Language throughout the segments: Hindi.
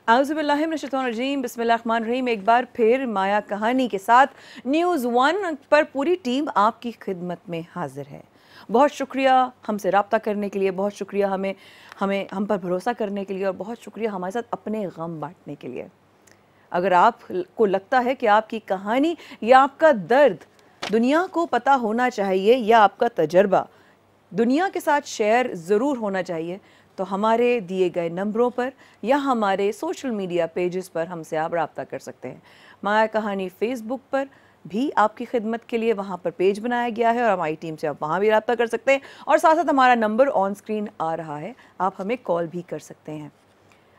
औज़ुबिल्लाहिमिनश्शैतानिर्रजीम बिस्मिल्लाहिर्रहमानिर्रहीम। एक बार फिर माया कहानी के साथ न्यूज़ वन पर पूरी टीम आपकी खिदमत में हाजिर है। बहुत शुक्रिया हमसे रब्ता करने के लिए, बहुत शुक्रिया हम पर भरोसा करने के लिए, और बहुत शुक्रिया हमारे साथ अपने गम बांटने के लिए। अगर आपको लगता है कि आपकी कहानी या आपका दर्द दुनिया को पता होना चाहिए, या आपका तजर्बा दुनिया के साथ शेयर ज़रूर होना चाहिए, तो हमारे दिए गए नंबरों पर या हमारे सोशल मीडिया पेजेस पर हमसे आप रब्ता कर सकते हैं। माया कहानी फेसबुक पर भी आपकी खिदमत के लिए वहाँ पर पेज बनाया गया है, और हमारी टीम से आप वहाँ भी रब्ता कर सकते हैं। और साथ साथ हमारा नंबर ऑन स्क्रीन आ रहा है, आप हमें कॉल भी कर सकते हैं।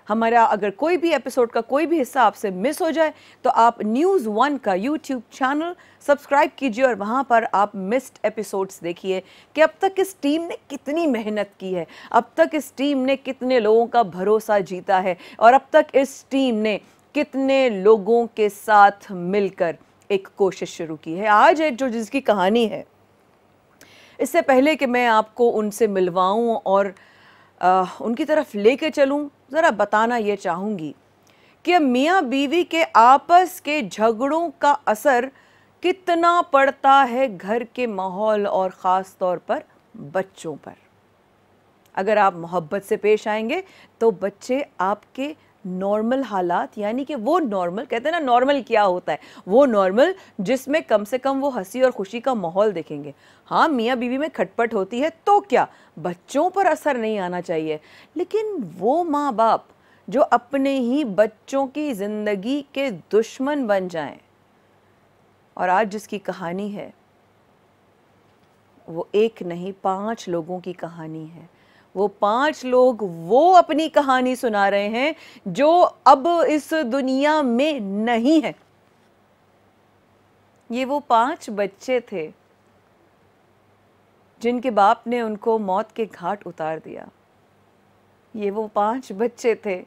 हमारा अगर कोई भी एपिसोड का कोई भी हिस्सा आपसे मिस हो जाए, तो आप न्यूज़ वन का यूट्यूब चैनल सब्सक्राइब कीजिए, और वहाँ पर आप मिस्ड एपिसोड्स देखिए कि अब तक इस टीम ने कितनी मेहनत की है, अब तक इस टीम ने कितने लोगों का भरोसा जीता है, और अब तक इस टीम ने कितने लोगों के साथ मिलकर एक कोशिश शुरू की है। आज एक जो जिसकी कहानी है, इससे पहले कि मैं आपको उनसे मिलवाऊँ और उनकी तरफ लेके चलूँ, ज़रा बताना ये चाहूँगी कि मियाँ बीवी के आपस के झगड़ों का असर कितना पड़ता है घर के माहौल और ख़ास तौर पर बच्चों पर। अगर आप मोहब्बत से पेश आएंगे तो बच्चे आपके नॉर्मल हालात, यानी कि वो नॉर्मल, कहते हैं ना नॉर्मल क्या होता है, वो नॉर्मल जिसमें कम से कम वो हंसी और खुशी का माहौल देखेंगे। हाँ, मियाँ बीवी में खटपट होती है तो क्या, बच्चों पर असर नहीं आना चाहिए। लेकिन वो माँ बाप जो अपने ही बच्चों की ज़िंदगी के दुश्मन बन जाएं, और आज जिसकी कहानी है वो एक नहीं 5 लोगों की कहानी है। वो 5 लोग वो अपनी कहानी सुना रहे हैं जो अब इस दुनिया में नहीं है। ये वो 5 बच्चे थे जिनके बाप ने उनको मौत के घाट उतार दिया। ये वो 5 बच्चे थे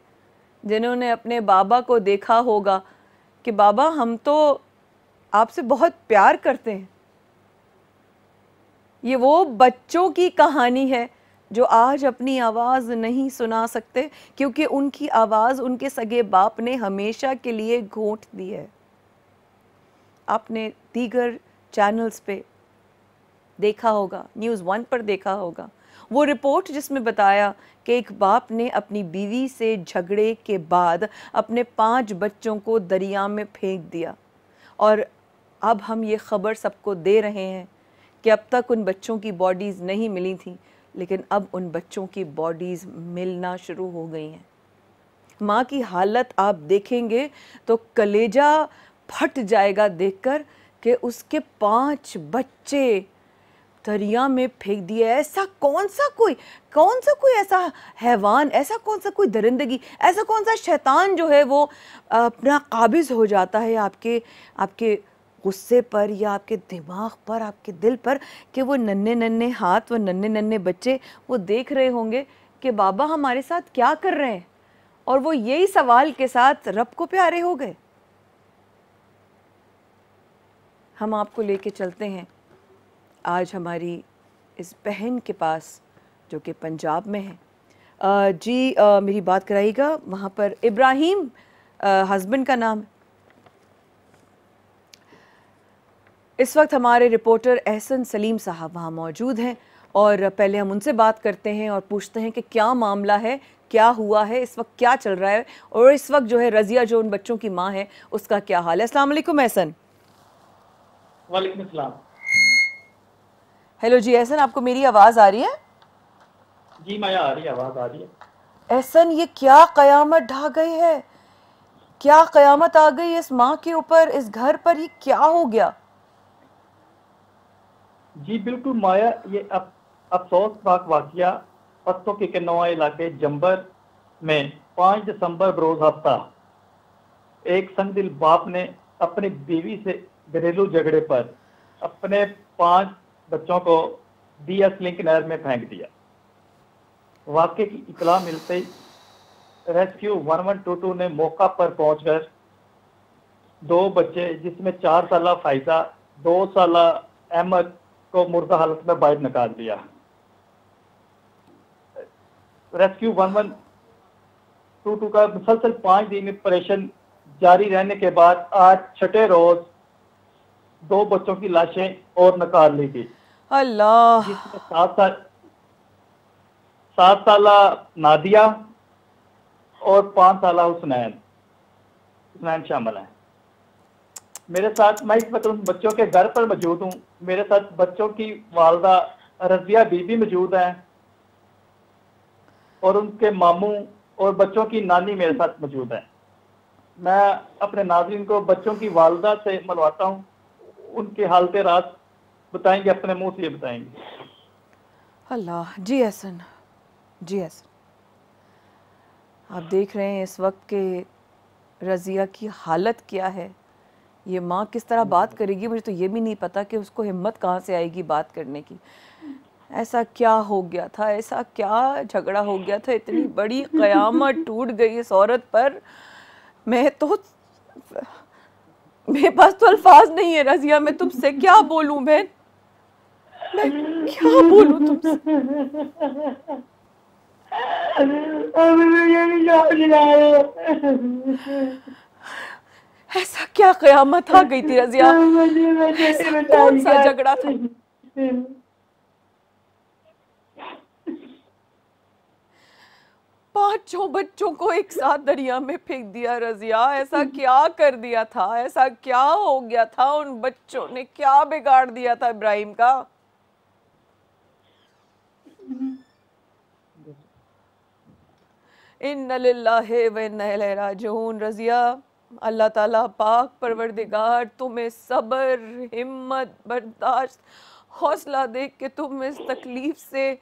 जिन्होंने अपने बाबा को देखा होगा कि बाबा हम तो आपसे बहुत प्यार करते हैं। ये वो बच्चों की कहानी है जो आज अपनी आवाज़ नहीं सुना सकते, क्योंकि उनकी आवाज़ उनके सगे बाप ने हमेशा के लिए घोंट दी है। आपने दीगर चैनल्स पे देखा होगा, न्यूज़ वन पर देखा होगा वो रिपोर्ट जिसमें बताया कि एक बाप ने अपनी बीवी से झगड़े के बाद अपने 5 बच्चों को दरिया में फेंक दिया। और अब हम ये ख़बर सबको दे रहे हैं कि अब तक उन बच्चों की बॉडीज़ नहीं मिली थी, लेकिन अब उन बच्चों की बॉडीज़ मिलना शुरू हो गई हैं। माँ की हालत आप देखेंगे तो कलेजा फट जाएगा देखकर कि उसके 5 बच्चे दरिया में फेंक दिए। ऐसा कौन सा कोई ऐसा हैवान, ऐसा कौन सा कोई दरिंदगी, ऐसा कौन सा शैतान जो है वो अपना काबिज़ हो जाता है आपके गुस्से पर, या आपके दिमाग पर, आपके दिल पर, कि वो नन्हे नन्हे हाथ, वो नन्हे नन्हे बच्चे वो देख रहे होंगे कि बाबा हमारे साथ क्या कर रहे हैं, और वो यही सवाल के साथ रब को प्यारे हो गए। हम आपको लेके चलते हैं आज हमारी इस बहन के पास जो कि पंजाब में है। जी मेरी बात कराइएगा, वहाँ पर इब्राहिम हस्बैंड का नाम। इस वक्त हमारे रिपोर्टर एहसन सलीम साहब वहाँ मौजूद हैं, और पहले हम उनसे बात करते हैं और पूछते हैं कि क्या मामला है, क्या हुआ है, इस वक्त क्या चल रहा है, और इस वक्त जो है रज़िया जो उन बच्चों की माँ है उसका क्या हाल है। अस्सलाम वालेकुम एहसन। वालेकुम अस्सलाम। हेलो जी एहसन, आपको मेरी आवाज़ आ रही है? जी माया आ रही है, आवाज़ आ रही है। एहसन, ये क्या क़यामत ढा गई है, क्या क़यामत आ गई इस माँ के ऊपर, इस घर पर, ये क्या हो गया? जी बिल्कुल माया, ये अफसोसनाक वाक़या पत्तों के कन्नौआ इलाके जंबर में 5 दिसंबर बरोज़ हफ्ता एक संगदिल बाप ने अपनी बीवी से घरेलू झगड़े पर अपने 5 बच्चों को DS लिंक नहर में फेंक दिया। वाक़े की इत्तला मिलते ही रेस्क्यू 1122 ने मौका पर पहुंचकर 2 बच्चे जिसमें 4 साला फायजा, 2 साला अहमद को मुर्दा हालत में बाहर निकाल दिया। रेस्क्यू टू का मुसलसल 5 दिन ऑपरेशन जारी रहने के बाद आज छठे रोज 2 बच्चों की लाशें और निकाल ली गई, अल्लाह। जिसमें 7 साल नादिया और 5 साल हुसनैन शामिल हैं। मेरे साथ, मैं इस वक्त उन बच्चों के घर पर मौजूद हूँ। मेरे साथ बच्चों की वालदा रजिया बीबी मौजूद हैं और उनके मामू और बच्चों की नानी मेरे साथ मौजूद है। मैं अपने नाज़रीन को बच्चों की वालदा से मिलवाता हूँ, उनके हालत रात बताएंगे, अपने मुंह से ये बताएंगे। अल्लाह। जी हसन, जी हसन, आप देख रहे हैं इस वक्त के रज़िया की हालत क्या है। ये माँ किस तरह बात करेगी, मुझे तो ये भी नहीं पता कि उसको हिम्मत कहाँ से आएगी बात करने की। ऐसा क्या हो गया था, ऐसा क्या झगड़ा हो गया था, इतनी बड़ी क़यामत टूट गई इस औरत पर। मैं तो, मेरे पास तो अल्फाज नहीं है रज़िया, मैं तुमसे क्या बोलूं बहन, मैं क्या बोलूं तुमसे। ऐसा क्या क़यामत आ गई थी रज़िया, ऐसा कौन सा झगड़ा था। पांचों बच्चों को एक साथ दरिया में फेंक दिया रज़िया, ऐसा क्या कर दिया था, ऐसा क्या हो गया था, उन बच्चों ने क्या बिगाड़ दिया था इब्राहिम का। इन्ना लिल्लाहि व इन्ना इलैहि राजिऊन। रज़िया, अल्लाह ताला पाक परवरदिगार तुम्हें सब्र, हिम्मत, बर्दाश्त, हौसला दे कि तुम इस तकलीफ से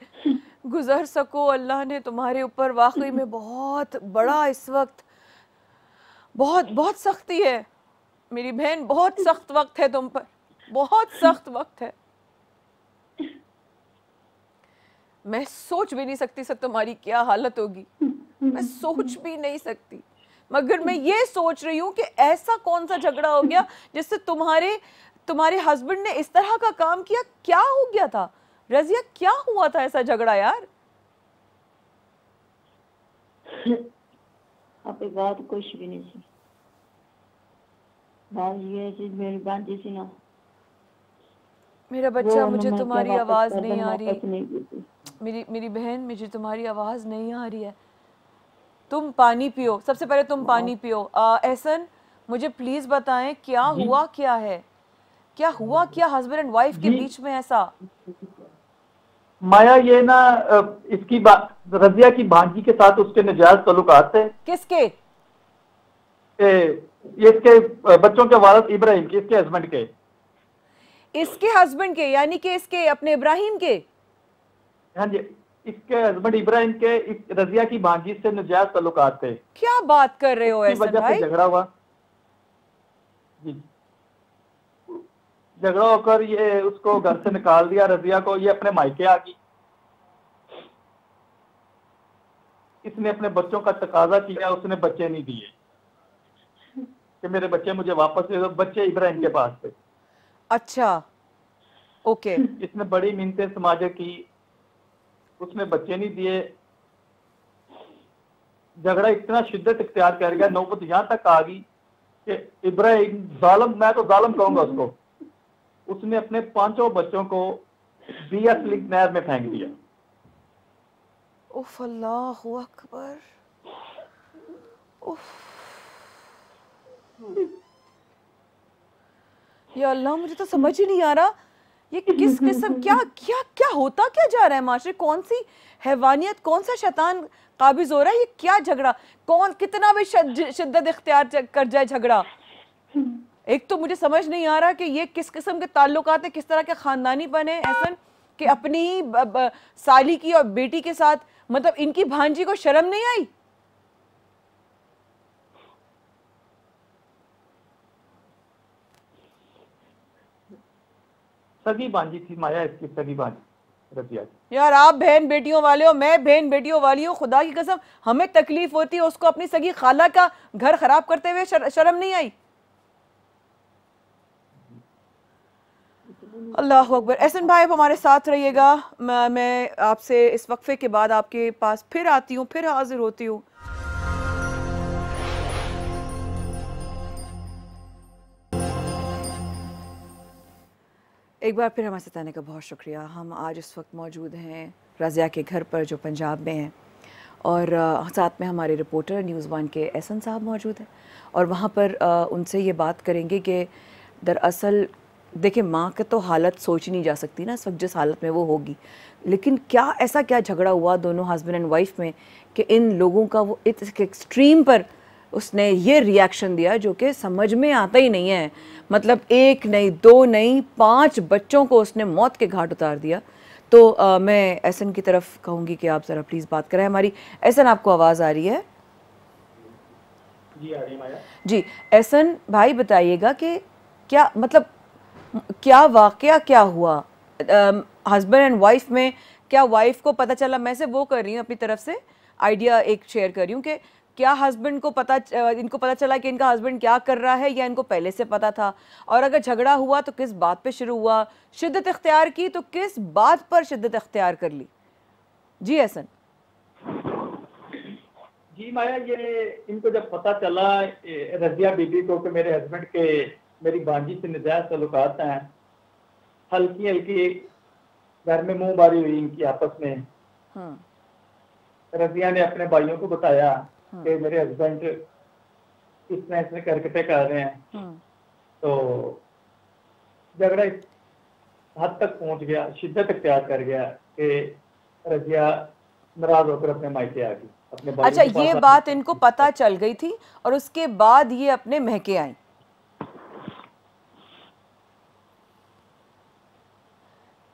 गुजर सको। अल्लाह ने तुम्हारे ऊपर वाकई में बहुत बड़ा, इस वक्त बहुत बहुत सख्ती है मेरी बहन, बहुत सख्त वक्त है तुम पर, बहुत सख्त वक्त है। मैं सोच भी नहीं सकती सर तुम्हारी क्या हालत होगी, मैं सोच भी नहीं सकती। मगर मैं ये सोच रही हूँ कि ऐसा कौन सा झगड़ा हो गया जिससे तुम्हारे हस्बैंड ने इस तरह का काम किया। क्या हो गया था रज़िया, क्या हुआ था ऐसा झगड़ा यार। आप बात कुछ भी नहीं सी, बात ये चीज मेरी बात जैसी ना। मेरा बच्चा, मुझे तुम्हारी आवाज नहीं आ रही, मेरी बहन, मुझे तुम्हारी आवाज नहीं आ रही है। तुम पानी पियो, सबसे पहले तुम पानी पियो। एहसन, मुझे प्लीज बताएं क्या हुआ, क्या है, क्या हुआ, क्या हस्बैंड एंड वाइफ के बीच में ऐसा। माया, ये ना इसकी रज़िया की भांजी के साथ उसके नाजायज ताल्लुकात थे। किसके? ये इसके बच्चों के वारिस इब्राहिम के, इसके हस्बैंड के। इसके हस्बैंड के, यानी कि इसके अपने इब्राहिम के? हाँ जी, इसके हस्बैंड इब्राहिम के रज़िया की भांजी से नाजायज ताल्लुकात थे। क्या बात कर रहे हो ऐसा भाई? वजह से झगड़ा हुआ जी, झगड़ा होकर ये उसको घर से निकाल दिया रज़िया को, ये अपने मायके आ गई। इसने अपने बच्चों का तकाजा किया, उसने बच्चे नहीं दिए कि मेरे बच्चे मुझे वापस दे दो, बच्चे इब्राहिम के पास थे। अच्छा, ओके। इसने बड़ी मिन्नतें समाजे की, उसने बच्चे नहीं दिए। झगड़ा इतना शिद्दत इख्तियार कर गया, नौबत यहां तक आ गई कि इब्राहिम जालिम, मैं तो जालिम कहूंगा उसको, उसने अपने 5 बच्चों को बियस लिंक नहर में फेंक दिया। उफ, अल्लाहु अकबर। उफ, या अल्लाह, मुझे तो समझ ही नहीं आ रहा ये किस किस्म, क्या क्या क्या होता क्या जा रहा है माशरे, कौन सी हैवानियत, कौन सा शैतान काबिज हो रहा है, ये क्या झगड़ा, कौन कितना भी शिद्दत इख्तियार कर जाए झगड़ा। एक तो मुझे समझ नहीं आ रहा कि ये किस किस्म के ताल्लुकात है, किस तरह के खानदानी बने ऐसा कि अपनी साली की और बेटी के साथ, मतलब इनकी भांजी को शर्म नहीं आई। सगी भांजी थी माया, इसकी सगी भांजी रज़िया की। यार आप बहन बेटियों वाले हो, मैं बहन बेटियों वाली हूँ, खुदा की कसम हमें तकलीफ होती है, उसको अपनी सगी खाला का घर खराब करते हुए शर्म नहीं आई। अल्लाह अकबर। एहसन भाई, आप हमारे साथ रहिएगा, मैं आपसे इस वक्फे के बाद आपके पास फिर आती हूँ, फिर हाजिर होती हूँ। एक बार फिर हमारे साथ आने का बहुत शुक्रिया। हम आज इस वक्त मौजूद हैं रज़िया के घर पर जो पंजाब में है, और साथ में हमारे रिपोर्टर न्यूज़ वन के एहसन साहब मौजूद हैं, और वहाँ पर उनसे ये बात करेंगे कि दरअसल देखिए, माँ की तो हालत सोची नहीं जा सकती ना इस वक्त जिस हालत में वो होगी, लेकिन क्या ऐसा क्या झगड़ा हुआ दोनों हस्बैंड एंड वाइफ में कि इन लोगों का वो इस एक्सट्रीम पर उसने ये रिएक्शन दिया जो कि समझ में आता ही नहीं है। मतलब एक नहीं, दो नहीं, 5 बच्चों को उसने मौत के घाट उतार दिया। तो मैं एहसन की तरफ कहूँगी कि आप ज़रा प्लीज़ बात करें हमारी। एहसन, आपको आवाज़ आ रही है? जी आ रही माया। जी एहसन भाई, बताइएगा कि क्या मतलब क्या वाकया क्या हुआ हस्बैंड एंड वाइफ में? क्या वाइफ को पता चला? मैं से वो कर रही हूँ अपनी तरफ से आइडिया एक शेयर कर रही हूँ कि क्या हस्बैंड को इनको पता चला कि इनका हस्बैंड क्या कर रहा है, या इनको पहले से पता था? और अगर झगड़ा हुआ तो किस बात पे शुरू हुआ? शिद्दत इख्तियार की तो किस बात पर शिद्दत इख्तियार कर ली? जी एहसन। जी माया, ये इनको जब पता चला रजिया बीबी को कि मेरे हस्बैंड के मेरी भांजी से नाजायज ताल्लुकात हैं, हल्की हल्की घर में मुंहबारी हुई इनकी आपस में। रजिया ने अपने भाइयों को बताया कि मेरे हस्बैंड इसमें करकटे कर रहे हैं। तो झगड़ा इस हद तक पहुंच गया, शिद्दत इख्तियार कर गया कि रजिया नाराज होकर अपने मायके आ गई। अपने भाइयों अच्छा, के पास ये बात इनको पता चल गई थी और उसके बाद ये अपने महके आई?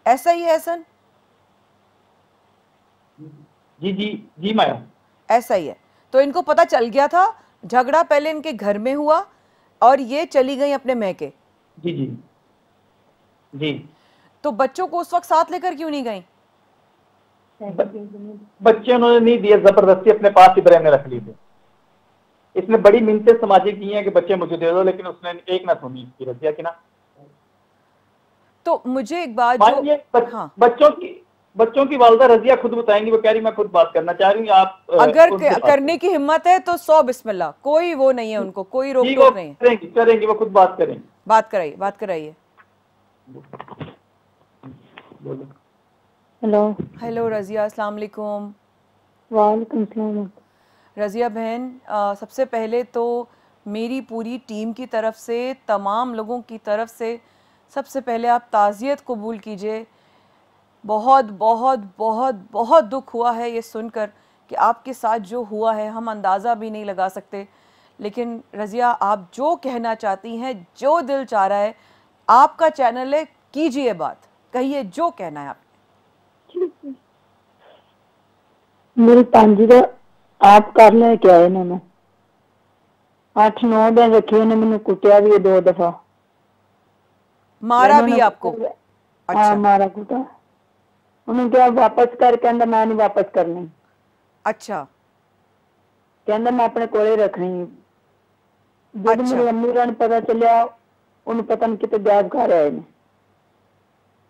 ऐसा ही है एहसन? जी जी जी माया, ऐसा ही है। तो इनको पता चल गया था, झगड़ा पहले इनके घर में हुआ और ये चली गई अपने महके। जी जी जी। तो बच्चों को उस वक्त साथ लेकर क्यों नहीं गई? बच्चे उन्होंने नहीं दिए, जबरदस्ती अपने पास इब्राहिम ने रख ली थी। इसने बड़ी मिन्नतें समाजी की हैं कि बच्चे मुझे दे दो, लेकिन उसने एक ना सुनी इसकी, रजिया की ना। तो मुझे एक बात जो हाँ, बच्चों की वालदा रजिया खुद बताएंगी। वो कह रही मैं खुद बात करना चाह रही हूँ, आप अगर करने की हिम्मत है तो 100 बिस्मिल्लाह, कोई वो नहीं है, उनको कोई रोक टोक नहीं है। करेंगी, वो खुद बात करेंगी। बात कराइए। हेलो रजिया, अस्सलाम वालेकुम। वालेकुम सलाम। रजिया बहन, सबसे पहले तो मेरी पूरी टीम की तरफ से, तमाम लोगों की तरफ से सबसे पहले आप ताज़ियत कबूल कीजिए। बहुत बहुत बहुत बहुत दुख हुआ है ये सुनकर कि आपके साथ जो हुआ है, हम अंदाज़ा भी नहीं लगा सकते। लेकिन रज़िया, आप जो कहना चाहती हैं, जो दिल चाह रहा है, आपका चैनल है, कीजिए बात, कहिए जो कहना है आपने। मेरी पांजी का आप कर लेके आए इन्होंने 8-9 दिन रखी, उन्हें मैंने कुटिया भी 2 दफा, मारा भी आपको? अच्छा। हाँ, मारा कुटा। उन्होंने क्या वापस कर, कहता मैं नहीं वापस करनी। अच्छा। कहता मैं अपने कोले रखनी। जब अच्छा। मेरी अम्मी ने पता चलिया, उन्हें पता नहीं कितने गैब कर आए ने।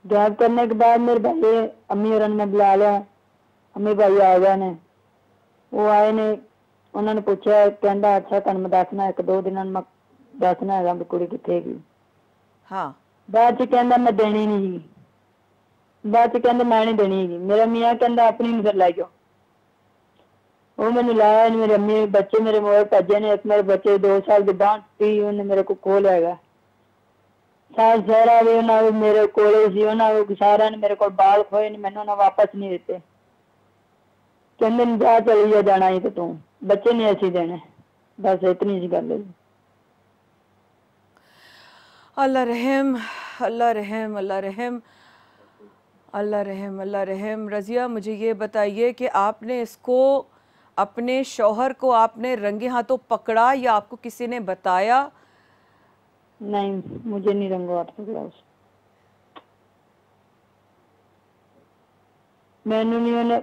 गैब करने के बाद मेरे भाई अम्मी और ने बुला लिया। अम्मी भाई आ गए ने, वो आए ने, उन्होंने पूछा, कहता अच्छा तुम मैं दसना 1-2 दिन में दसना है भी कुड़ी कितने गई। हाँ। बाद च कहता मैं देनी नहीं, बाद च कहता मैं नहीं देनी है। मेरा मियाँ कहता अपनी नजर लै जाओ। वो मैंने लाया, मेरे अम्मी बच्चे मेरे मोर भजे ने। एक मेरे बच्चे 2 साल की बांह टूटी, उन्हें मेरे को खो लिया। सास सहरा भी उन्होंने मेरे कोले सी, उन्होंने सारा ने मेरे को बाल खोए ने, मैंने उन्हें वापस नहीं देते। कहते जा चली जा, जाना ही तो तू, बच्चे नहीं ऐसी देने। बस इतनी सी गल है। अल्लाह रहम, अल्लाह रहम, अल्लाह रहम, अल्लाह रहम, अल्लाह रहम। रज़िया, मुझे ये बताइए कि आपने इसको, अपने शौहर को आपने रंगे हाथों पकड़ा या आपको किसी ने बताया? नहीं, मुझे नहीं रंगो हाथ पकड़ा उस। मैंने नहीं उन्हें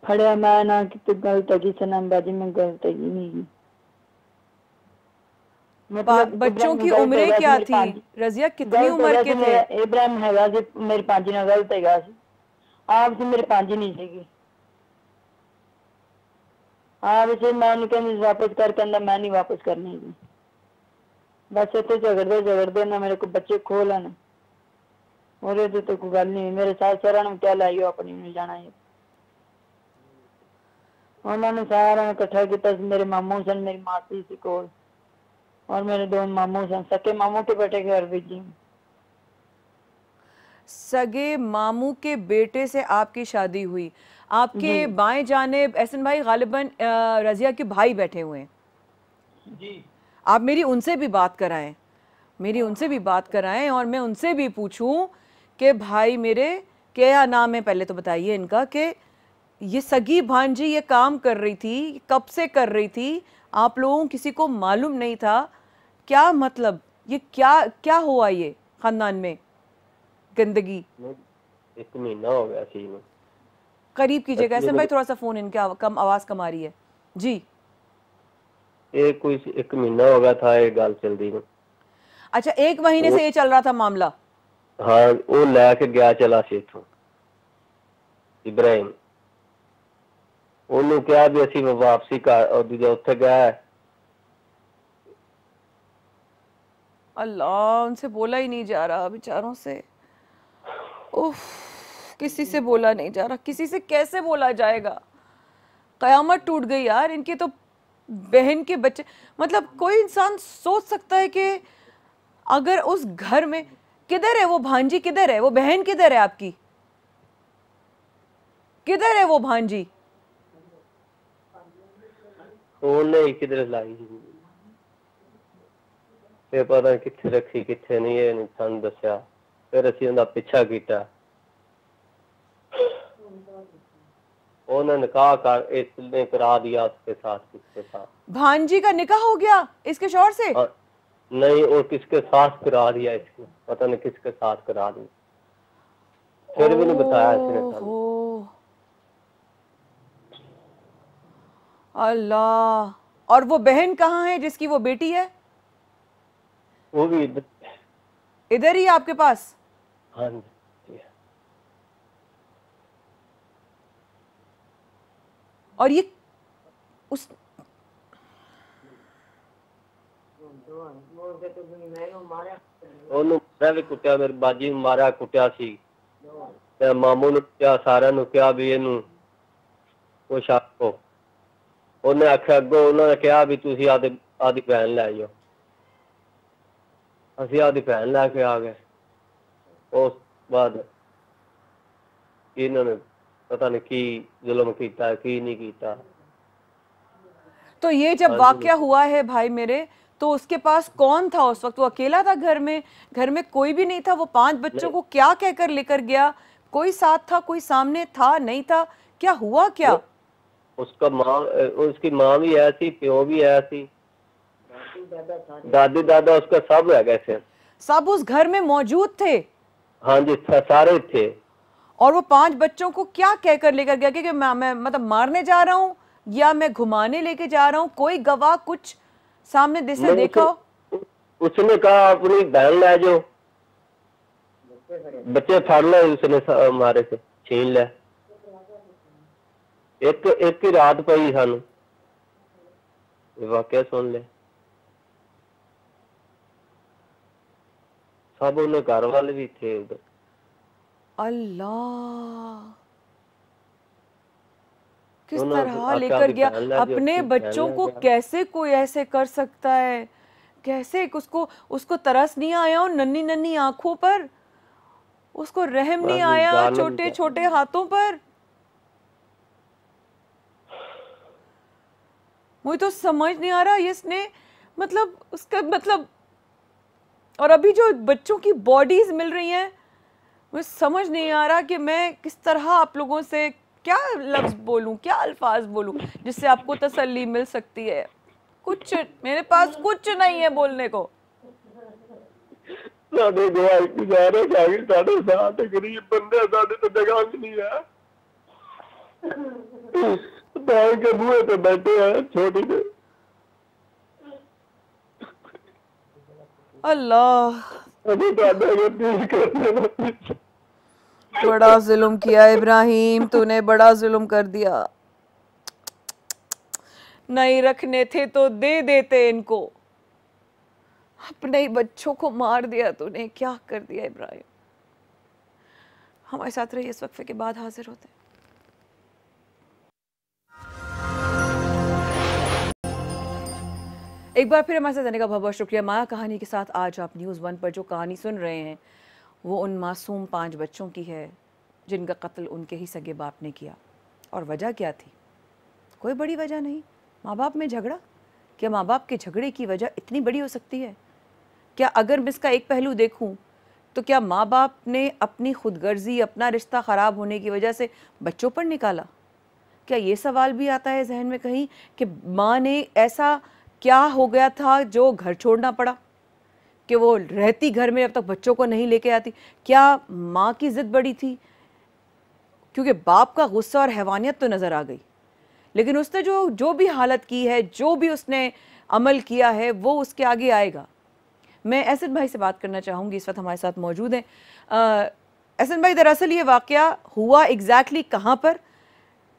फड़िया, मैं ना कि तू गलत है, किसी नाम बाजी में गलत है नहीं। मतलब बच्चों की उम्रें क्या थी रज़िया, कितनी उम्र के थे? इब्राहिम हैगा सी मेरी पांजी ना गलत हैगा सी, आप से मेरी पांजी नहीं सीगी। आप से मैं कहनी वापस कर, कहना मैं नहीं वापस करनी। बस इतने झगड़ते ना मेरे को बच्चे खो लेना। और तो कोई गल नहीं, मेरे सास सहुरा ने क्या लाइयो अपनी में जाना है। उन्होंने सारा इकट्ठा किया, मेरे मामू सन, मेरी मासी सी कोल और मेरे दो मामू सन, सके मामू के बेटे के घर भेजी। सगे मामू के बेटे से आपकी शादी हुई। आपके बाएं जानिब एहसन भाई गालिबन रजिया के भाई बैठे हुए हैं जी। आप मेरी उनसे भी बात कराएं, मेरी उनसे भी बात कराएं और मैं उनसे भी पूछूं कि भाई मेरे क्या नाम है, पहले तो बताइए इनका, कि ये सगी भांजी ये काम कर रही थी, कब से कर रही थी, आप लोगों किसी को मालूम नहीं था क्या? मतलब ये क्या क्या हुआ ये खानदान में गंदगी? 1 महीना हो गया सी में। करीब कीजिएगा ऐसे भाई, थोड़ा सा फोन इनके कम आवाज कम आ रही है जी। ये कोई 1 महीना हो गया था ये गल चल रही। अच्छा 1 महीने से ये चल रहा था मामला? हाँ वो लैके गया चला सी इथों इब्राहिम, ਉਹਨੂੰ ਕਿਹਾ ਵੀ ਅਸੀਂ ਵਾਪਸੀ ਕਰ ਦੂਜਾ ਉੱਥੇ गया। अल्लाह, उनसे बोला ही नहीं जा रहा बेचारों से। उफ, किसी से बोला नहीं जा रहा, किसी से कैसे बोला जाएगा? कयामत टूट गई यार इनकी तो। बहन के बच्चे, मतलब कोई इंसान सोच सकता है कि अगर उस घर में, किधर है वो भांजी, किधर है वो बहन, किधर है आपकी, किधर है वो भांजी? ਉਹਨੇ ਕਿਧਰ ਲਾਈ ਤੇ ਪਤਾ ਨਹੀਂ ਕਿੱਥੇ ਰੱਖੀ ਕਿੱਥੇ ਨਹੀਂ, ਇਹ ਨਹੀਂ ਸਾਨੂੰ ਦੱਸਿਆ। ਫਿਰ ਅਸੀਂ ਉਹਦਾ ਪਿੱਛਾ ਕੀਤਾ। उन्होंने निकाह कर इसने करा दिया उसके साथ, किसके साथ? भांजी का निकाह हो गया इसके शौहर से? नहीं, और किसके साथ करा दिया इसने, पता नहीं किसके साथ करा दिया। फिर भी नहीं बताया इसने। अल्लाह। और वो बहन कहाँ है जिसकी वो बेटी है? वो भी इधर ही आपके पास? हाँ जी। और ये उस ਉਹਨੂੰ ਵੀ ਕੁੱਟਿਆ, ਮੇਰੀ ਬਾਜੀ ਨੂੰ ਮਾਰਿਆ ਕੁੱਟਿਆ ਸੀ ਤੇ ਮਾਮੂ ਨੂੰ ਕਿਹਾ, ਸਾਰਿਆਂ ਨੂੰ ਕਿਹਾ ਵੀ ਇਹਨੂੰ ਕੁਛ ਆਖੋ। ਉਹਨੇ ਆਖਿਆ, ਅੱਗੋਂ ਉਹਨਾਂ ਨੇ ਕਿਹਾ ਵੀ ਤੁਸੀਂ ਆਦੀ ਭੈਣ ਲੈ ਜਾਓ। ਅਸੀਂ ਆਦੀ ਭੈਣ ਲੈ ਕੇ ਆ ਗਏ। ਉਸ ਬਾਅਦ ਇਹਨਾਂ ਨੇ पता नहीं की जुल्म कीता की नहीं कीता। तो ये जब वाकया हुआ है भाई मेरे, तो उसके पास कौन था उस वक्त? वो अकेला था घर में कोई भी नहीं था? वो 5 बच्चों को क्या कहकर लेकर गया? कोई साथ था, कोई सामने था, नहीं था? क्या हुआ क्या? उसका माँ, उसकी माँ भी ऐसी, प्यो भी ऐसी, दादी दादा उसका सब है, कैसे सब उस घर में मौजूद थे? हाँ जी, सारे थे। और वो 5 बच्चों को क्या कहकर लेकर गया कि मैं मतलब मारने जा रहा हूँ या मैं घुमाने लेके जा रहा हूँ? कोई गवाह कुछ सामने से देखा? उसने कहा अपनी बहन ले जाओ, बच्चे फाड़ ले, उसने मारे से छीन ले। एक ही रात पई सानू, वाकया सुन ले। सब उन्हें घर वाले भी थे उधर। अल्लाह, किस तरह लेकर गया अपने बच्चों को? कैसे कोई ऐसे कर सकता है? कैसे उसको तरस नहीं आया उन नन्ही नन्ही आंखों पर? उसको रहम नहीं आया छोटे छोटे हाथों पर? मुझे तो समझ नहीं आ रहा इसने, मतलब उसका मतलब। और अभी जो बच्चों की बॉडीज मिल रही हैं, मुझे समझ नहीं आ रहा कि मैं किस तरह आप लोगों से क्या लफ्ज बोलूं, क्या अल्फाज बोलूं जिससे आपको तसल्ली मिल सकती है। कुछ मेरे पास कुछ नहीं है बोलने को। साडे गवाही गुजारे जागे, साडे साथ गरीब बंदे, साडे तो जगह नहीं है। बैंक के बुए पे बैठे हैं छोटी से। अल्लाह, अभी दादा को ठीक करने बड़ा जुल्म किया इब्राहिम, तूने बड़ा जुल्म कर दिया। नहीं रखने थे तो दे देते इनको, अपने ही बच्चों को मार दिया तूने। क्या कर दिया इब्राहिम? हमारे साथ रहिए, इस वक्फे के बाद हाजिर होते हैं। एक बार फिर हमारे साथ आने का बहुत बहुत शुक्रिया। माया कहानी के साथ आज आप न्यूज़ 1 पर जो कहानी सुन रहे हैं वो उन मासूम 5 बच्चों की है जिनका कत्ल उनके ही सगे बाप ने किया। और वजह क्या थी? कोई बड़ी वजह नहीं, माँ बाप में झगड़ा। क्या माँ बाप के झगड़े की वजह इतनी बड़ी हो सकती है? क्या अगर मैं इसका एक पहलू देखूं तो क्या माँ बाप ने अपनी खुदगर्जी, अपना रिश्ता ख़राब होने की वजह से बच्चों पर निकाला? क्या ये सवाल भी आता है जहन में कहीं कि माँ ने ऐसा क्या हो गया था जो घर छोड़ना पड़ा, कि वो रहती घर में अब तक बच्चों को नहीं लेके आती? क्या माँ की ज़िद बड़ी थी? क्योंकि बाप का गुस्सा और हैवानियत तो नज़र आ गई, लेकिन उसने जो भी हालत की है, जो भी उसने अमल किया है, वो उसके आगे आएगा। मैं एहसन भाई से बात करना चाहूँगी, इस वक्त हमारे साथ मौजूद हैं। एहसन भाई, दरअसल ये वाक़या हुआ एग्जैक्टली कहाँ पर,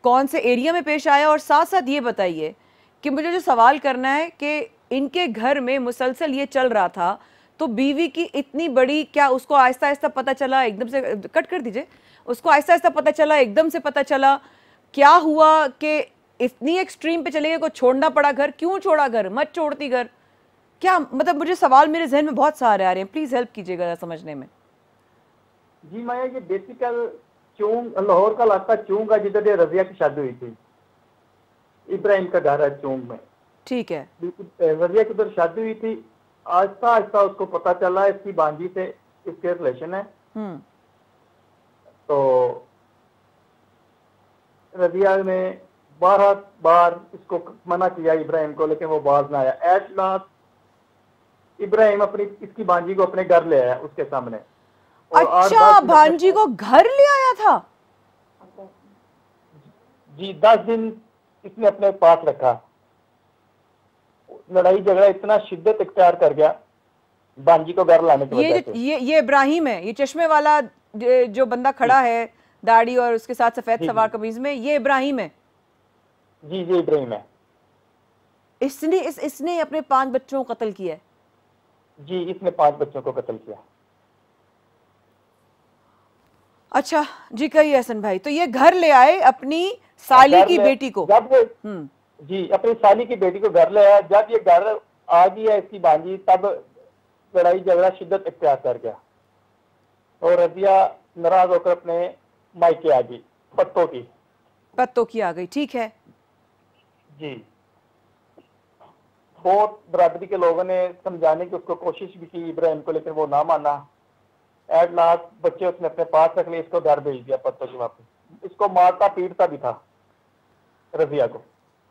कौन से एरिया में पेश आया? और साथ साथ ये बताइए कि मुझे जो सवाल करना है कि इनके घर में मुसलसल ये चल रहा था, तो बीवी की इतनी बड़ी, क्या उसको आहिस्ता आहिस्ता पता चला, एकदम से कट कर दीजिए, उसको आहिस्ता आहिस्ता पता चला, एकदम से पता चला? क्या हुआ कि इतनी एक्सट्रीम पे चले गए को छोड़ना पड़ा घर? क्यों छोड़ा घर? मत छोड़ती घर। क्या मतलब, मुझे सवाल मेरे जहन में बहुत सारे आ रहे हैं, प्लीज हेल्प कीजिएगा समझने में। जी माया, ये बेसिकल चूंग, लाहौर का इलाका चूंग है, जिधर ये रजिया की शादी हुई थी। इब्राहिम का घर है चूंग में। ठीक है। रजिया की उधर शादी हुई थी। आहिस्ता आहिस्ता उसको पता चला इसकी बांजी से इसके रिलेशन है। तो रजिया ने 12 बार इसको मना किया इब्राहिम को, लेकिन वो बाज ना आया। एट लास्ट इब्राहिम अपनी इसकी बांजी को अपने घर ले आया उसके सामने। अच्छा, भांजी को घर ले आया था? जी, 10 दिन इसने अपने पास रखा। लड़ाई झगड़ा इतना शिद्दत इख्तियार कर गया बांजी को घर लाने की वजह से। ये इब्राहिम है, ये चश्मे वाला जो बंदा खड़ा है, दाढ़ी और उसके साथ सफेद सलवार कमीज में, ये इब्राहिम है? जी जी, इब्राहिम है। इसने अपने 5 बच्चों को कत्ल किया? जी, इसने 5 बच्चों को कत्ल किया। अच्छा जी, कहिए एहसन भाई। तो ये घर ले आए अपनी साली की बेटी को? जब जी, अपनी साली की बेटी को घर ले आया। जब ये घर आ गई है इसकी बांजी, तब लड़ाई झगड़ा शिद्दत इख्तियार कर गया और रजिया नाराज होकर अपने मायके आ गई। पत्तों की आ गई। ठीक है जी। बहुत बरादरी के लोगों ने समझाने की उसको कोशिश भी की इब्राहिम को, लेकिन वो ना माना। एट लास्ट बच्चे उसने अपने पास रख लिए, इसको घर भेज दिया पत्तों की वापस। इसको मारता पीटता भी था रजिया को।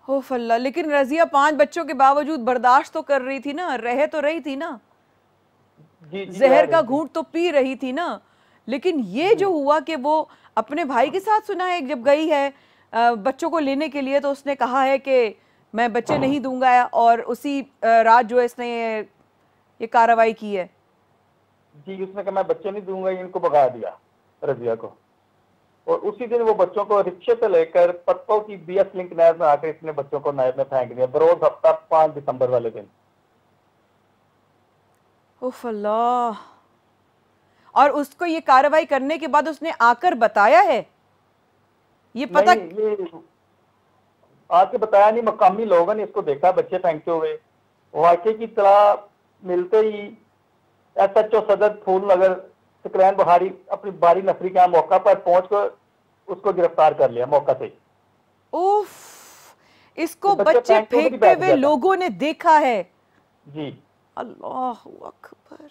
हो फल्ला, लेकिन रजिया 5 बच्चों के बावजूद बर्दाश्त तो कर रही थी ना, रह तो रही थी ना, जहर का घूंट तो पी रही थी ना। लेकिन ये जो हुआ कि वो अपने भाई के साथ, सुना है जब गई है बच्चों को लेने के लिए, तो उसने कहा है कि मैं बच्चे नहीं दूंगा, और उसी रात जो इसने ये कार्रवाई की है। जी, उसने कहा मैं बच्चे नहीं दूंगा, इनको भगा दिया रजिया को। और उसी दिन वो बच्चों को रिक्शे पे लेकर पत्तों की बीएस लिंक नहर में आकर इसने बच्चों को नहर में फेंक दिया बरोज हफ्ता 5 दिसंबर वाले दिन। उफ अल्लाह। और उसको ये कार्रवाई करने के बाद उसने आकर बताया है? ये पता ये आके बताया नहीं, मकामी लोगों ने इसको देखा बच्चे फेंकते हुए। वाकई की तला मिलते ही SHO सदर फूलनगर सकरैन बुहारी अपनी बारी नफरी के मौका पर पहुंचकर उसको गिरफ्तार कर लिया मौका से। उफ, इसको बच्चे फेंकते हुए लोगों ने देखा है? जी। अल्लाह अकबर।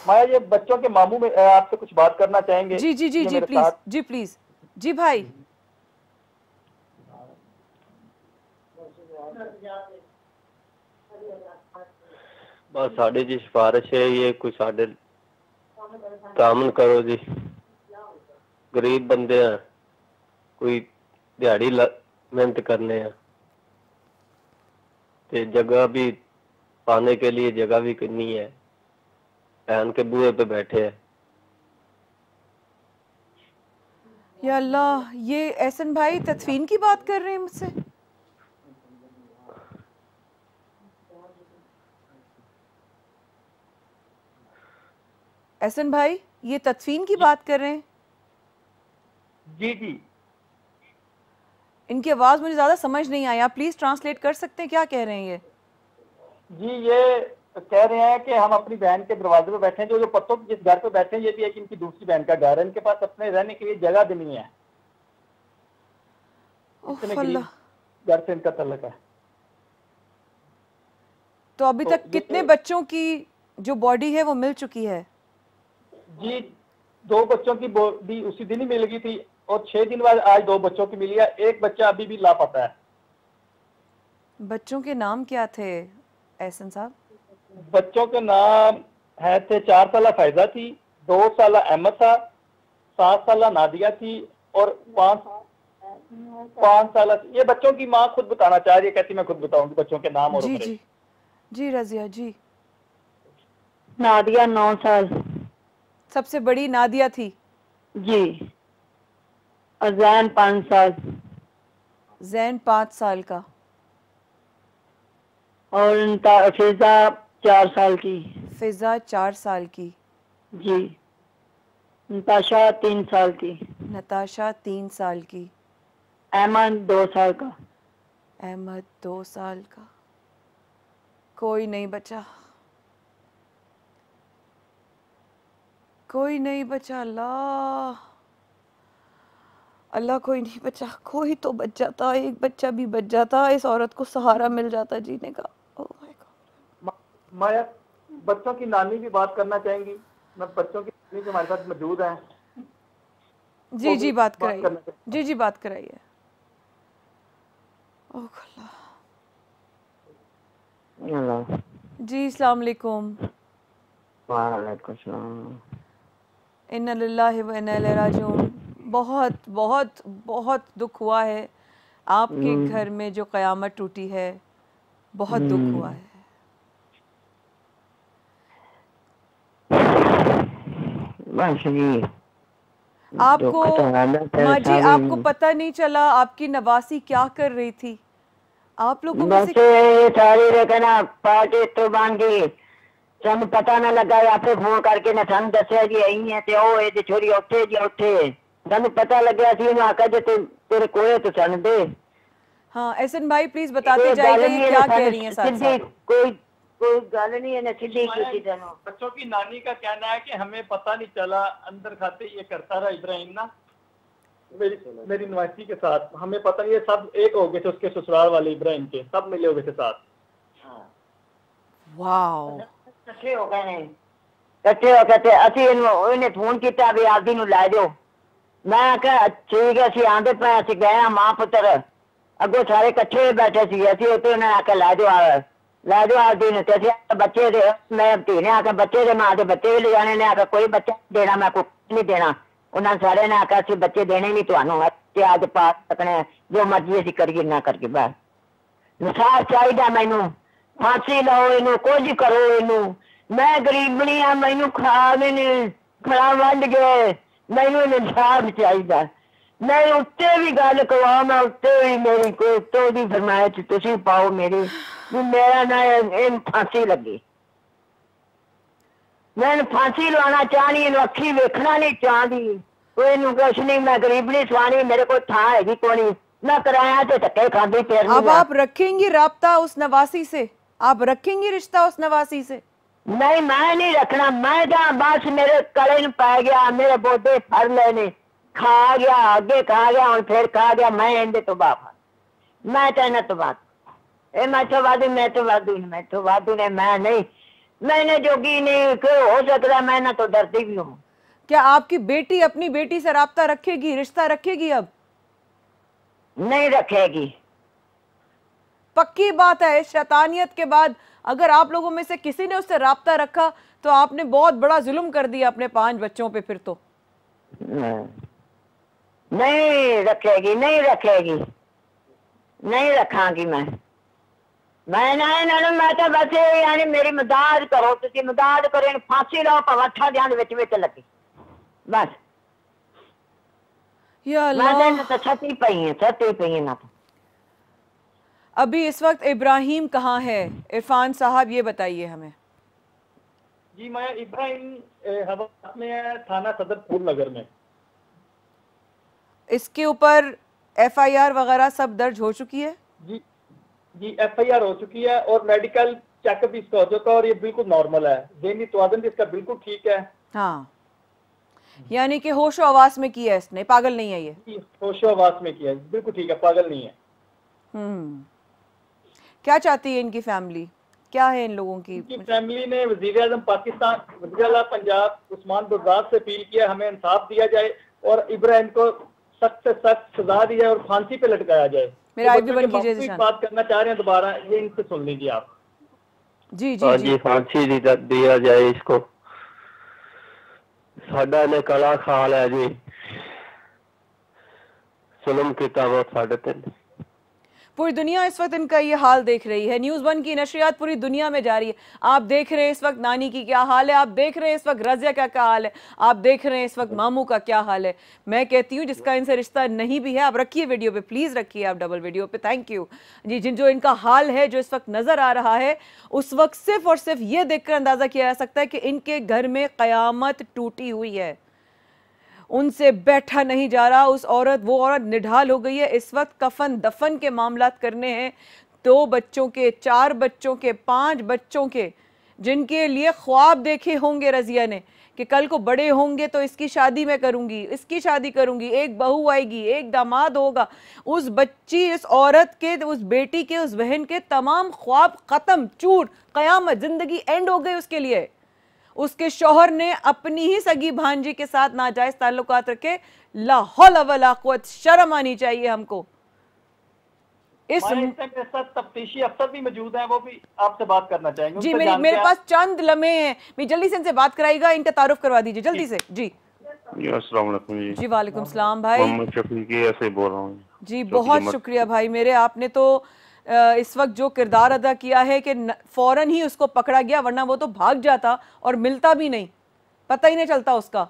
माया, ये बच्चों के मामू में आपसे कुछ बात करना चाहेंगे? जी जी जी जी प्लीज, जी प्लीज, जी भाई। बस साड़ी जी सिफारिश है, ये कुछ साढ़े तामन करो जी। गरीब बंदे हैं, कोई दिहाड़ी मेहनत करने हैं, ते जगह भी पाने के लिए जगह भी करनी है, बहन के बूहे पे बैठे हैं। या अल्लाह, ये एहसन भाई तदफीन की बात कर रहे हैं मुझसे? एहसन भाई, ये तदफीन की बात कर रहे हैं? जी जी इनकी आवाज़ मुझे ज़्यादा समझ नहीं आई, आप प्लीज़ ट्रांसलेट कर सकते हैं, क्या कह रहे हैं ये? जी, ये कह रहे हैं कि हम अपनी बहन के दरवाजे पे बैठे हैं, जो पत्तों जिस घर पे बैठे हैं ये भी एक इनकी दूसरी बहन का घर है, इनके पास अपने रहने के लिए जगह भी नहीं है, इतने गरीब घर से इनका तल्लक है। तो अभी तक कितने बच्चों की जो बॉडी है वो मिल चुकी है? जी 2 बच्चों की बॉडी उसी दिन ही मिल गई थी और 6 दिन बाद आज 2 बच्चों की मिली है, एक बच्चा अभी भी लापता है। बच्चों के नाम क्या थे एहसन साहब? बच्चों के नाम है थे 4 साल फैजा थी, 2 साल अहमद था, 7 साल नादिया थी और 5 साल। ये बच्चों की माँ खुद बताना चाह रही है, कहती मैं खुद बताऊंगी बच्चों के नाम और जी उम्र। जी जी रजिया जी। नादिया 9 साल, सबसे बड़ी नादिया थी जी, और जैन 5 साल, जैन 5 साल का, और फिजा 4 साल की, फिजा 4 साल की, जी, नताशा 3 साल की, नताशा 3 साल की, अहमद 2 साल का, अहमद 2 साल का। कोई नहीं बचा, कोई नहीं बचा। अल्लाह अल्लाह, कोई नहीं बचा। कोई तो बच जाता, एक बच्चा भी बच जाता, इस औरत को सहारा मिल जाता जीने का। Oh my God. मैं बच्चों की नानी भी बात करना चाहेंगी, मैं बच्चों की नानी जो हमारे साथ मौजूद हैं। जी जी बात कराइए, जी जी बात कराइए। ओह अल्लाह। जी अस्सलाम वालेकुम। वालेकुम सलाम। इन्ना लिल्लाहि व इन्ना इलैहि राजिऊन। बहुत बहुत बहुत दुख हुआ है आपके घर में जो क़यामत टूटी है, बहुत दुख हुआ है। आपको माँ जी, आपको पता नहीं चला आपकी नवासी क्या कर रही थी? आप लोगों में से सारी रखना पार्टी तो बन गई, ਸਾਨੂੰ ਪਤਾ ਨਾ ਲੱਗਾ, ਆਪੇ ਫੋਨ ਕਰਕੇ ਨਾ ਸਾਨੂੰ ਦੱਸਿਆ ਜੀ ਆਈ ਹੈ ਤੇ ਉਹ ਇਹ ਛੋਰੀ ਉੱਥੇ ਜੀ ਉੱਥੇ ਸਾਨੂੰ ਪਤਾ ਲੱਗਿਆ ਸੀ, ਉਹਨੂੰ ਆਖਿਆ ਜੇ तेरे कोई तो ਸਾਨੂੰ दे। हाँ एहसन भाई प्लीज बताते जाइए ये क्या कह रही हैं साथ साथ। कोई गल नहीं है ना सीधी की जानो। बच्चों की नानी का कहना है कि हमें पता नहीं चला, अंदर खाते ये करता रहा इब्राहिम ना मेरी नवासी के साथ, हमें पता नहीं, ये सब एक हो गए थे उसके ससुराल वाले इब्राहिम के, सब मिले हो गए थे साथ। वाओ, इकट्ठे हो गए ने, इकट्ठे हो गए थे। ਅਸੀਂ ਇਹਨੇ ਫੋਨ ਕੀਤਾ ਵੀ ਆਦੀ ਨੂੰ ਲੈ ਜਾਓ, ਮੈਂ ਕਿਹਾ ਠੀਕ ਹੈ ਅਸੀਂ ਆਂਦੇ ਪਏ, ਅਸੀਂ ਗਏ ਆ ਮਾਂ ਪੁੱਤਰ, ਅੱਗੋਂ ਸਾਰੇ ਇਕੱਠੇ ਬੈਠੇ ਸੀ ਅਸੀਂ ਉੱਥੇ, ਉਹਨੇ ਆ ਕੇ ਲੈ ਜਾਓ ਆਦੀ ਨੂੰ, ਤੇ ਅਸੀਂ ਬੱਚੇ ਦੇ ਮੈਂ ਧੀ ਨੇ ਆ ਕੇ ਬੱਚੇ ਦੇ ਮਾਂ ਦੇ ਬੱਚੇ ਵੀ ਲਿਜਾਣੇ ਨੇ, ਆ ਕੇ ਕੋਈ ਬੱਚਾ ਦੇਣਾ ਮੈਂ ਕੋਈ ਨਹੀਂ ਦੇਣਾ, ਉਹਨਾਂ ਸਾਰੇ ਨੇ ਆ ਕੇ ਅਸੀਂ ਬੱਚੇ ਦੇਣੇ ਨਹੀਂ ਤੁਹਾਨੂੰ, ਤੇ ਅੱਜ ਪਾ ਸਕਣੇ ਜੋ ਮਰਜ਼ੀ ਅਸੀਂ ਕਰੀਏ ਨਾ ਕਰਕੇ, ਬਸ ਇਨਸਾਫ ਚਾਹੀਦਾ ਮੈਨੂੰ, फांसी लो इनू, कुछ करो इनू, मैं गरीबनी हाँ, मैनू खड़ा वंड गए, मैनू इंसाफ चाहिए। मैं उत्ते भी गल कवा, मैं उत्ते भी मेरी कोई उत्तों की फरमाइश तुसी पाओ मेरी, मेरा ना इन फांसी लगी, मैं फांसी लवाना चाहनी, इन अखी वेखना नहीं चाहती, कोई इनू कुछ नहीं, मैं गरीबनी सवानी, मेरे को थां हैगी कोनी, मैं कराया ते धक्के खांदी फिर। अब आप रखेंगी राब्ता उस नवासी से, आप रखेंगी रिश्ता उस नवासी से? नहीं मैं नहीं रखना, मैं जहाँ बस मेरे गले में पै गया, मेरे बोधे फर लेने, खा गया आगे खा गया और फिर खा गया, मैं इनके तो बाप मैं कहना तो बात मैं तो वादू ने मैं नहीं, मैंने जोगी नहीं हो सकता, मैं ना तो डरती भी हूँ। क्या आपकी बेटी अपनी बेटी से राब्ता रखेगी, रिश्ता रखेगी? अब नहीं रखेगी, पक्की बात है। शैतानियत के बाद अगर आप लोगों में से किसी ने उससे राब्ता रखा तो आपने बहुत बड़ा जुल्म कर दिया अपने 5 बच्चों पे। फिर तो नहीं रखेगी, नहीं रखेगी, नहीं रखांगी मैं ना मैं तो बस यानी मेरी मदद करो, तुसी मदद करो, फांसी लो पवाठा ध्यान विच लगी, बस या अल्लाह। मैं तो सती पई है ना। तो अभी इस वक्त इब्राहिम कहाँ है? इरफान साहब ये बताइए हमें। जी माया, इब्राहिम हवास में है, थाना सदर फूलनगर में। इसके ऊपर FIR वगैरह सब दर्ज हो चुकी है? जी जी, FIR हो चुकी है और मेडिकल चेकअप भी इसका हो चुका है और ये बिल्कुल नॉर्मल है। ज़हनी तवाज़ुन भी इसका बिल्कुल ठीक है। हाँ, यानी कि होशो हवास में किया है इसने, पागल नहीं है ये। होशोहवास में किया है, बिल्कुल ठीक है, पागल नहीं है। क्या चाहती है इनकी फैमिली, क्या है इन लोगों की? इनकी फैमिली ने वज़ीर आज़म पाकिस्तान, वज़ीर आला पंजाब उस्मान बुज़दार से अपील किया हमें इंसाफ दिया जाए और इब्राहिम को सख्त से सख्त सजा दी जाए और फांसी पे लटकाया जाए। मेरा तो आईपी बच्चों बंद के कीजिए बाप भी जिशान। बात करना चाह रहे हैं दोबारा, ये इनसे सुन लीजिए आप। जी जी हाँ जी, जी, फांसी दिया जाए इसको। साडा ने कला खाल है जी, जुल्म किया वो साडे ते। पूरी दुनिया इस वक्त इनका ये हाल देख रही है। न्यूज़ 1 की नशरियात पूरी दुनिया में जारी है। आप देख रहे हैं इस वक्त नानी की क्या हाल है, आप देख रहे हैं इस वक्त रज़िया का क्या हाल है, आप देख रहे हैं इस वक्त मामू का क्या हाल है। मैं कहती हूँ जिसका इनसे रिश्ता नहीं भी है, आप रखिए वीडियो पे, प्लीज़ रखिए आप डबल वीडियो पे। थैंक यू जी। जो इनका हाल है जो इस वक्त नज़र आ रहा है, उस वक्त सिर्फ और सिर्फ ये देखकर अंदाज़ा किया जा सकता है कि इनके घर में क़यामत टूटी हुई है, उनसे बैठा नहीं जा रहा। वो औरत निढाल हो गई है इस वक्त। कफन दफन के मामलात करने हैं 2 बच्चों के, 4 बच्चों के, 5 बच्चों के, जिनके लिए ख्वाब देखे होंगे रज़िया ने कि कल को बड़े होंगे तो इसकी शादी मैं करूंगी, इसकी शादी करूंगी, एक बहू आएगी, एक दामाद होगा। उस बच्ची, इस औरत के, उस बेटी के, उस बहन के तमाम ख्वाब खत्म, चूर, कयामत, जिंदगी एंड हो गई उसके लिए। उसके शौहर ने अपनी ही सगी भांजी के साथ नाजायज ताल्लुकात रखे। ला हौला वला कुव्वत, शर्म आनी चाहिए हमको। इस मेरे साथ तफ्तीशी अफसर भी मौजूद हैं, वो भी आपसे बात करना चाहेंगे। जी, मेरे पास चंद लम्हे हैं, मैं जल्दी से इनसे बात कराइएगा, इनका तारुफ करवा दीजिए जल्दी से। जी अस्सलाम वालेकुम जी। जी वालेकुम सलाम भाई। मोहम्मद शफीकी ऐसे बोल रहा हूँ जी बहुत शुक्रिया भाई मेरे, आपने तो इस वक्त जो किरदार अदा किया है कि फौरन ही उसको पकड़ा गया, वरना वो तो भाग जाता और मिलता भी नहीं, पता ही नहीं चलता उसका।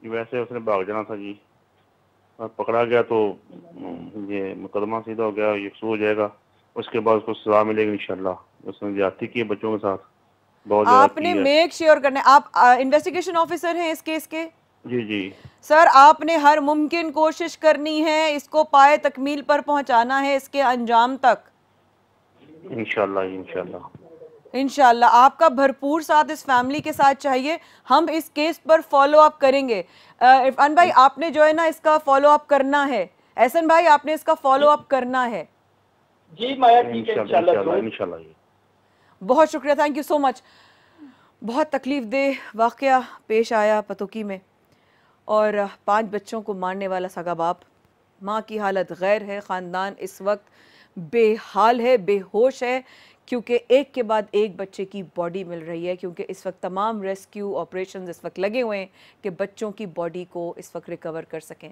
वैसे उसने भाग जाना था जी, और पकड़ा गया तो ये मुकदमा सीधा हो गया, ये हो जाएगा, उसके बाद उसको सजा मिलेगी इंशाल्लाह। उसने ज्यादती की बच्चों के साथ, बहुत ज्यादा की आपने है। मेक श्योर करना है, आप इन्वेस्टिगेशन ऑफिसर हैं इस केस के। जी जी सर, आपने हर मुमकिन कोशिश करनी है, इसको पाए तकमील पर पहुंचाना है, इसके अंजाम तक इंशाल्लाह इंशाल्लाह इंशाल्लाह। आपका भरपूर साथ इस फैमिली के साथ चाहिए। हम इस केस पर फॉलो अप करेंगे। इरफान भाई, आपने जो है ना इसका फॉलो अप करना है। एहसन भाई, आपने इसका फॉलो अप करना है। जी माया, ठीक है, इंशाल्लाह इंशाल्लाह। बहुत शुक्रिया, थैंक यू सो मच। बहुत तकलीफ देह वाकया पेश आया पतोकी में, और 5 बच्चों को मारने वाला सगा बाप, माँ की हालत गैर है, ख़ानदान इस वक्त बेहाल है, बेहोश है, क्योंकि एक के बाद एक बच्चे की बॉडी मिल रही है, क्योंकि इस वक्त तमाम रेस्क्यू ऑपरेशंस इस वक्त लगे हुए हैं कि बच्चों की बॉडी को इस वक्त रिकवर कर सकें।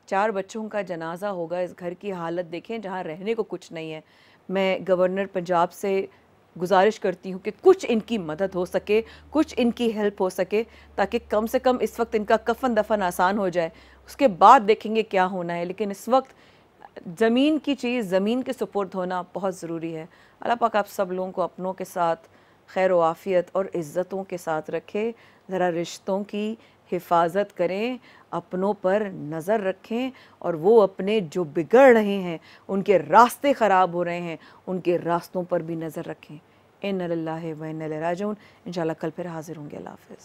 4 बच्चों का जनाजा होगा। इस घर की हालत देखें जहाँ रहने को कुछ नहीं है। मैं गवर्नर पंजाब से गुजारिश करती हूँ कि कुछ इनकी मदद हो सके, कुछ इनकी हेल्प हो सके, ताकि कम से कम इस वक्त इनका कफन दफन आसान हो जाए, उसके बाद देखेंगे क्या होना है। लेकिन इस वक्त ज़मीन की चीज़ ज़मीन के सुपुर्द होना बहुत ज़रूरी है। अल्लाह पाक आप सब लोगों को अपनों के साथ खैर व आफ़ियत और इज़्ज़तों के साथ रखे। ज़रा रिश्तों की हिफाजत करें, अपनों पर नज़र रखें, और वो अपने जो बिगड़ रहे हैं, उनके रास्ते ख़राब हो रहे हैं, उनके रास्तों पर भी नज़र रखें। इन्ना लिल्लाहि व इन्ना इलैहि राजिऊन। इंशाअल्लाह कल फिर हाज़िर होंगे। अल्लाह हाफ़िज़।